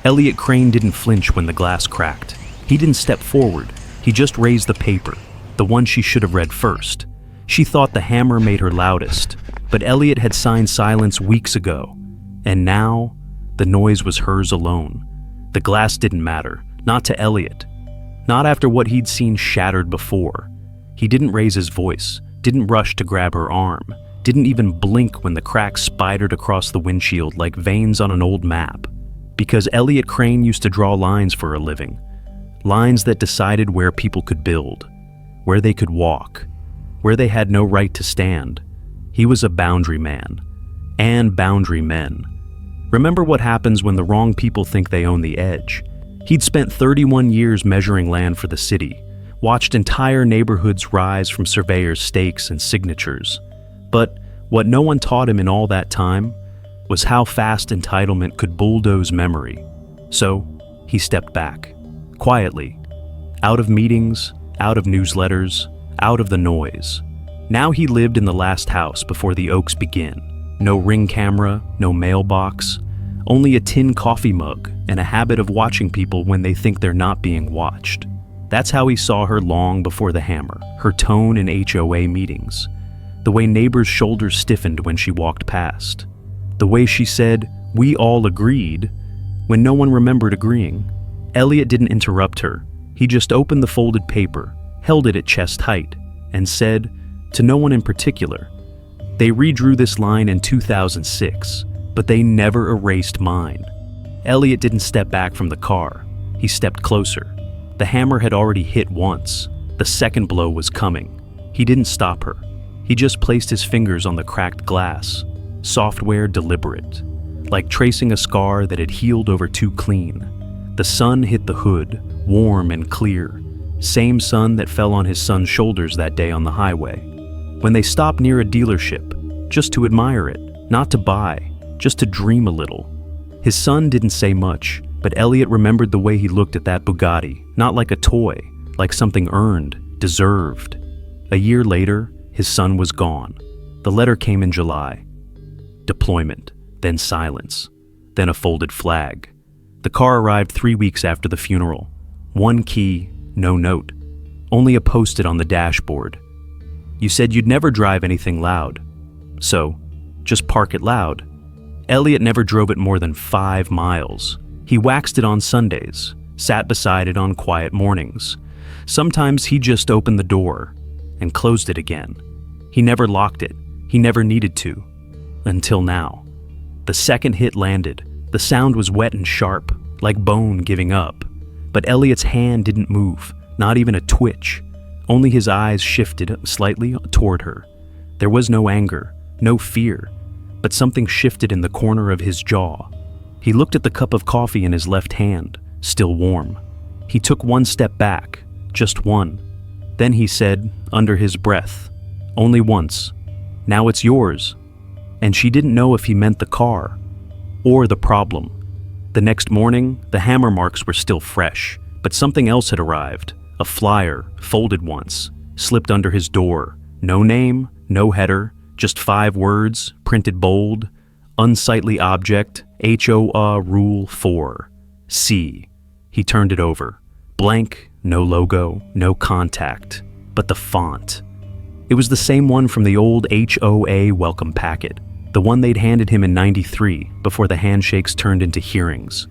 Elliot Crane didn't flinch when the glass cracked. He didn't step forward. He just raised the paper, the one she should have read first. She thought the hammer made her loudest, but Elliot had signed silence weeks ago. And now, the noise was hers alone. The glass didn't matter, not to Elliot. Not after what he'd seen shattered before. He didn't raise his voice, didn't rush to grab her arm, didn't even blink when the crack spidered across the windshield like veins on an old map. Because Elliot Crane used to draw lines for a living. Lines that decided where people could build, where they could walk, where they had no right to stand. He was a boundary man, and boundary men. Remember what happens when the wrong people think they own the edge. He'd spent 31 years measuring land for the city, watched entire neighborhoods rise from surveyors' stakes and signatures. But what no one taught him in all that time was how fast entitlement could bulldoze memory. So he stepped back, quietly, out of meetings, out of newsletters, out of the noise. Now he lived in the last house before the Oaks began. No ring camera, no mailbox, only a tin coffee mug and a habit of watching people when they think they're not being watched. That's how he saw her long before the hammer, her tone in HOA meetings, the way neighbors' shoulders stiffened when she walked past, the way she said, "We all agreed," when no one remembered agreeing. Elliot didn't interrupt her. He just opened the folded paper, held it at chest height, and said, to no one in particular, "They redrew this line in 2006, but they never erased mine." Elliot didn't step back from the car. He stepped closer. The hammer had already hit once. The second blow was coming. He didn't stop her. He just placed his fingers on the cracked glass, software deliberate, like tracing a scar that had healed over too clean. The sun hit the hood, warm and clear, same sun that fell on his son's shoulders that day on the highway. When they stopped near a dealership, just to admire it, not to buy, just to dream a little. His son didn't say much, but Elliot remembered the way he looked at that Bugatti, not like a toy, like something earned, deserved. A year later, his son was gone. The letter came in July. Deployment, then silence, then a folded flag. The car arrived 3 weeks after the funeral. One key, no note, only a post-it on the dashboard. You said you'd never drive anything loud. So, just park it loud. Elliot never drove it more than 5 miles. He waxed it on Sundays, sat beside it on quiet mornings. Sometimes he just opened the door and closed it again. He never locked it. He never needed to. Until now. The second hit landed. The sound was wet and sharp, like bone giving up. But Elliot's hand didn't move, not even a twitch. Only his eyes shifted slightly toward her. There was no anger, no fear, but something shifted in the corner of his jaw. He looked at the cup of coffee in his left hand, still warm. He took one step back, just one. Then he said, under his breath, only once, "Now it's yours." And she didn't know if he meant the car or the problem. The next morning, the hammer marks were still fresh, but something else had arrived. A flyer, folded once, slipped under his door. No name, no header, just 5 words, printed bold. Unsightly object, HOA Rule 4. C. He turned it over. Blank, no logo, no contact. But the font. It was the same one from the old HOA welcome packet. The one they'd handed him in '93, before the handshakes turned into hearings.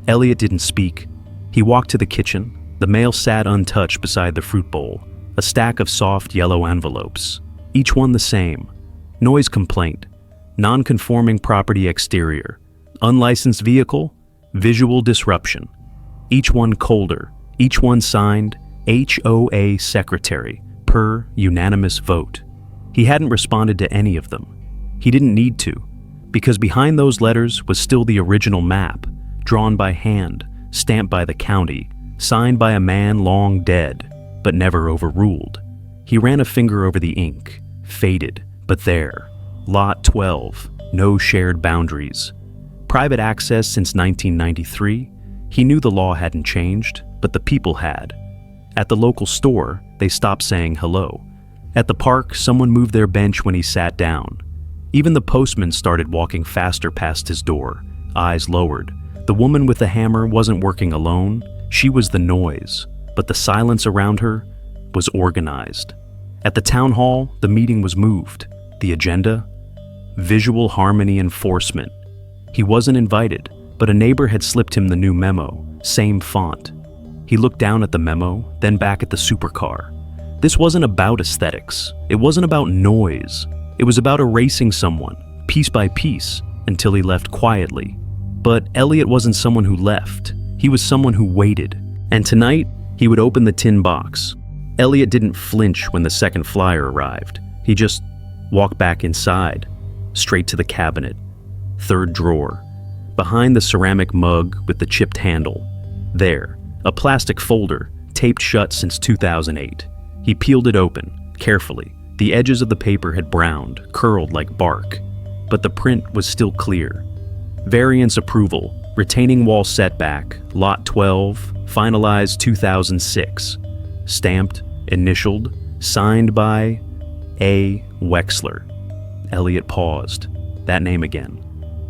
Elliot didn't speak. He walked to the kitchen. The mail sat untouched beside the fruit bowl, a stack of soft yellow envelopes, each one the same. Noise complaint, non-conforming property exterior, unlicensed vehicle, visual disruption. Each one colder, each one signed HOA Secretary, per unanimous vote. He hadn't responded to any of them. He didn't need to, because behind those letters was still the original map, drawn by hand, stamped by the county, signed by a man long dead, but never overruled. He ran a finger over the ink, faded, but there. Lot 12, no shared boundaries. Private access since 1993. He knew the law hadn't changed, but the people had. At the local store, they stopped saying hello. At the park, someone moved their bench when he sat down. Even the postman started walking faster past his door, eyes lowered. The woman with the hammer wasn't working alone. She was the noise, but the silence around her was organized. At the town hall, the meeting was moved. The agenda? Visual harmony enforcement. He wasn't invited, but a neighbor had slipped him the new memo, same font. He looked down at the memo, then back at the supercar. This wasn't about aesthetics. It wasn't about noise. It was about erasing someone, piece by piece, until he left quietly. But Elliot wasn't someone who left. He was someone who waited. And tonight, he would open the tin box. Elliot didn't flinch when the second flyer arrived. He just walked back inside, straight to the cabinet. Third drawer. Behind the ceramic mug with the chipped handle. There, a plastic folder, taped shut since 2008. He peeled it open, carefully. The edges of the paper had browned, curled like bark. But the print was still clear. Variance approval, retaining wall setback, lot 12, finalized 2006. Stamped, initialed, signed by A. Wexler. Elliot paused. That name again.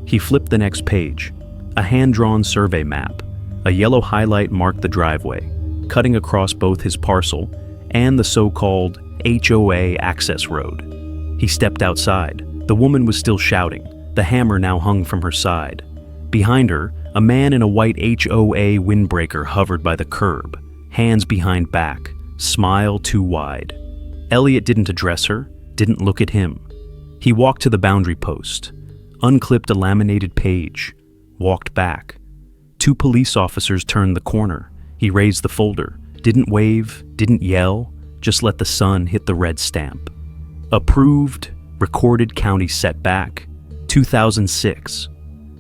He flipped the next page. A hand-drawn survey map. A yellow highlight marked the driveway, cutting across both his parcel and the so-called HOA access road. He stepped outside. The woman was still shouting. The hammer now hung from her side. Behind her, a man in a white HOA windbreaker hovered by the curb, hands behind back, smile too wide. Elliot didn't address her, didn't look at him. He walked to the boundary post, unclipped a laminated page, walked back. Two police officers turned the corner. He raised the folder, didn't wave, didn't yell, just let the sun hit the red stamp. Approved, recorded county setback, 2006.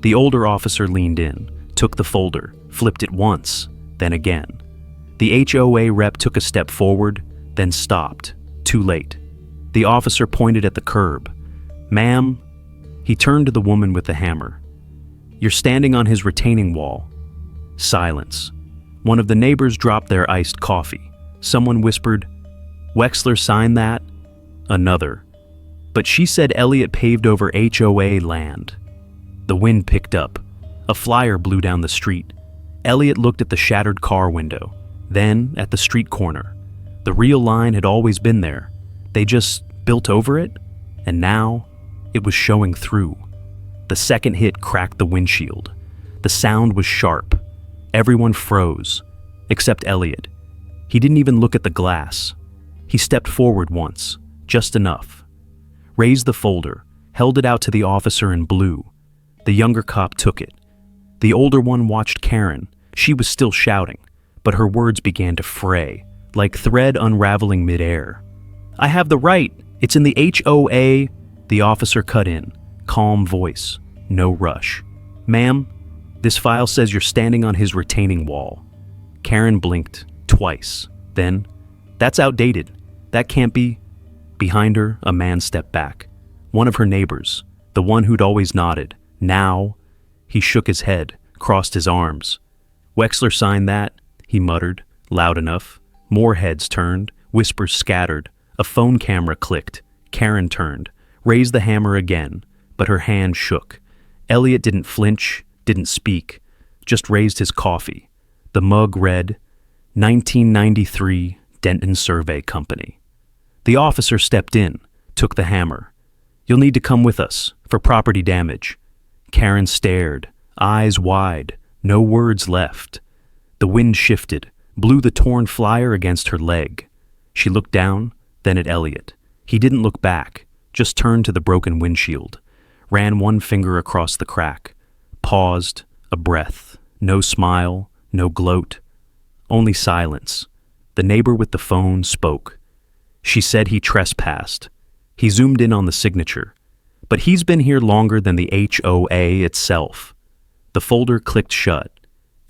The older officer leaned in, took the folder, flipped it once, then again. The HOA rep took a step forward, then stopped. Too late. The officer pointed at the curb. "Ma'am," he turned to the woman with the hammer. "You're standing on his retaining wall." Silence. One of the neighbors dropped their iced coffee. Someone whispered, "Wexler signed that?" Another. "But she said Elliot paved over HOA land." The wind picked up. A flyer blew down the street. Elliot looked at the shattered car window, then at the street corner. The real line had always been there. They just built over it, and now it was showing through. The second hit cracked the windshield. The sound was sharp. Everyone froze, except Elliot. He didn't even look at the glass. He stepped forward once, just enough. Raised the folder, held it out to the officer in blue. The younger cop took it. The older one watched Karen. She was still shouting, but her words began to fray, like thread unraveling midair. "I have the right. It's in the HOA." The officer cut in, calm voice, no rush. "Ma'am, this file says you're standing on his retaining wall." Karen blinked twice. Then, "That's outdated. That can't be." Behind her, a man stepped back. One of her neighbors, the one who'd always nodded. Now, he shook his head, crossed his arms. "Wexler signed that," he muttered, loud enough. More heads turned, whispers scattered. A phone camera clicked. Karen turned, raised the hammer again, but her hand shook. Elliot didn't flinch, didn't speak, just raised his coffee. The mug read, 1993 Denton Survey Company. The officer stepped in, took the hammer. "You'll need to come with us, for property damage." Karen stared, eyes wide, no words left. The wind shifted, blew the torn flyer against her leg. She looked down, then at Elliot. He didn't look back, just turned to the broken windshield, ran one finger across the crack, paused, a breath, no smile, no gloat, only silence. The neighbor with the phone spoke. She said he trespassed. He zoomed in on the signature. But he's been here longer than the HOA itself. The folder clicked shut.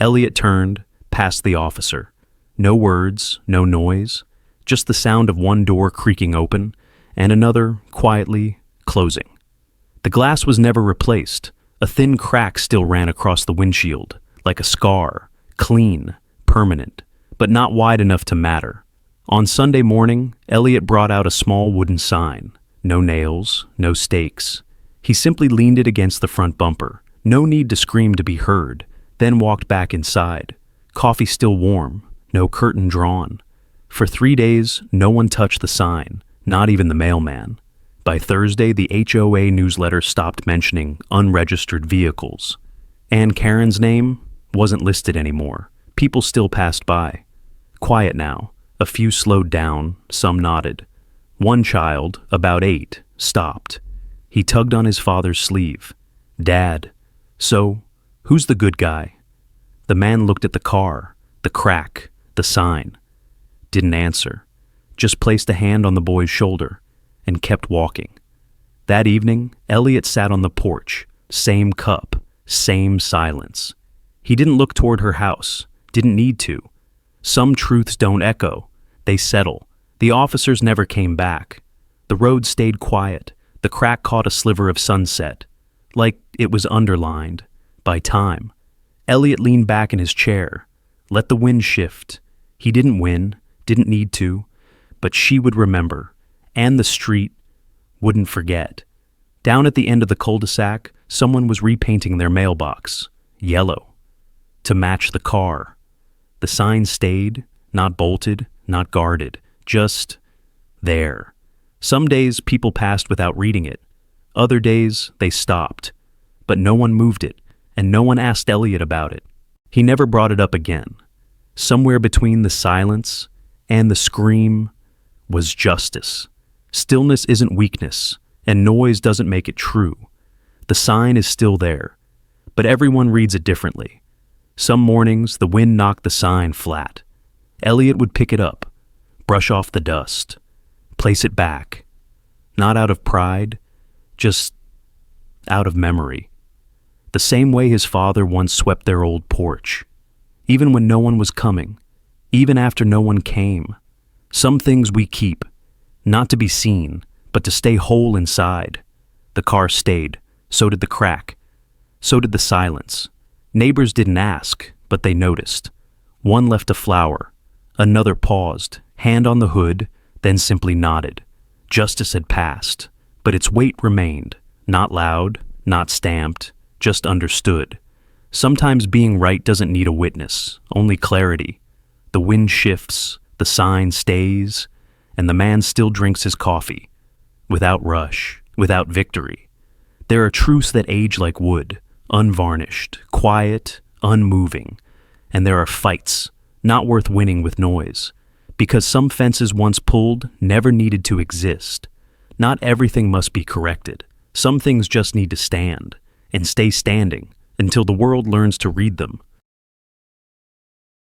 Elliot turned, past the officer. No words, no noise, just the sound of one door creaking open and another quietly closing. The glass was never replaced. A thin crack still ran across the windshield, like a scar, clean, permanent, but not wide enough to matter. On Sunday morning, Elliot brought out a small wooden sign. No nails, no stakes. He simply leaned it against the front bumper. No need to scream to be heard, then walked back inside. Coffee still warm, no curtain drawn. For 3 days, no one touched the sign, not even the mailman. By Thursday, the HOA newsletter stopped mentioning unregistered vehicles. And Karen's name wasn't listed anymore. People still passed by. Quiet now. A few slowed down, some nodded. One child, about 8, stopped. He tugged on his father's sleeve. "Dad, so, who's the good guy?" The man looked at the car, the crack, the sign. Didn't answer. Just placed a hand on the boy's shoulder and kept walking. That evening, Elliot sat on the porch. Same cup, same silence. He didn't look toward her house. Didn't need to. Some truths don't echo. They settle. The officers never came back. The road stayed quiet. The crack caught a sliver of sunset, like it was underlined by time. Elliot leaned back in his chair. Let the wind shift. He didn't win, didn't need to, but she would remember, and the street wouldn't forget. Down at the end of the cul-de-sac, someone was repainting their mailbox, yellow, to match the car. The sign stayed, not bolted, not guarded, just there. Some days people passed without reading it. Other days they stopped. But no one moved it, and no one asked Elliot about it. He never brought it up again. Somewhere between the silence and the scream was justice. Stillness isn't weakness, and noise doesn't make it true. The sign is still there, but everyone reads it differently. Some mornings, the wind knocked the sign flat. Elliot would pick it up, brush off the dust, place it back, not out of pride, just out of memory. The same way his father once swept their old porch, even when no one was coming, even after no one came. Some things we keep, not to be seen, but to stay whole inside. The car stayed, so did the crack, so did the silence. Neighbors didn't ask, but they noticed. One left a flower, another paused, hand on the hood, then simply nodded. Justice had passed, but its weight remained, not loud, not stamped, just understood. Sometimes being right doesn't need a witness, only clarity. The wind shifts, the sign stays, and the man still drinks his coffee, without rush, without victory. There are truths that age like wood, unvarnished, quiet, unmoving, and there are fights, not worth winning with noise, because some fences once pulled never needed to exist. Not everything must be corrected. Some things just need to stand, and stay standing, until the world learns to read them.